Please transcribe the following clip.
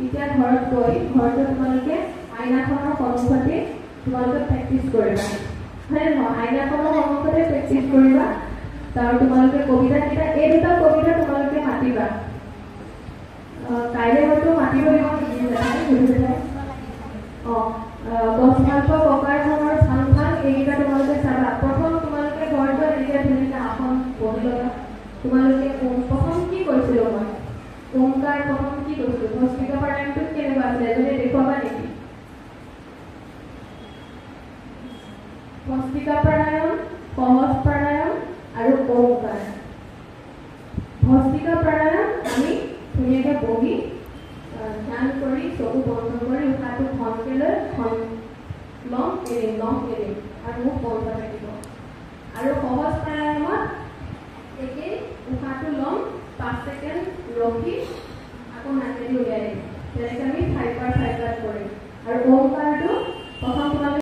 এতিয়া ঘৰত গৈ ঘৰতে তোমালোকে আইনাখনৰ সন্মুখতে তোমালোকে প্ৰেক্টিচ কৰিবা হয় নহয় আইনাখনৰ সন্মুখতে প্ৰেক্টিচ কৰিবা তাৰ তোমালোকে কবিতা কিটা এই দুটা কবিতা তোমালোকে মাতিবা কাইলে হয়তো মাতিব লাগিব গছ ভালপোৱা ককাৰ ঘৰৰ ভাল ভাল এইকেইটা তোমালোকে চাবা প্ৰথম তোমালোকে ঘৰটো এনেকৈ ধুনীয়াকৈ আসন বহি ল'বা তোমালোকে প্ৰথম কি কৈছিলো মই ওমকাৰ প্ৰথম কি কৈছিলো ভস্ত্ৰিকা প্ৰাণায়ামটো কেনেকুৱা আছিলে এজনে দেখুৱাবা নেকি ভস্ত্ৰিকা প্ৰাণায়াম সহজ প্ৰাণায়াম আৰু ওমকাৰ ভস্ত্ৰিকা প্ৰাণায়াম আমি ধুনীয়াকৈ বহি ধ্যান কৰি চকু বন্ধ কৰি উশাহটো ঘনকৈ লৈ লং এৰিম আৰু মুখ বন্ধ থাকিব আৰু সহজ প্ৰাণায়ামত একেই উশাহটো লম 5 ছেকেণ্ড ৰখি আকৌ নাকেদি উলিয়াই দিম তেনেকৈ আমি 5 বাৰ কৰিম আৰু ওমকাৰটো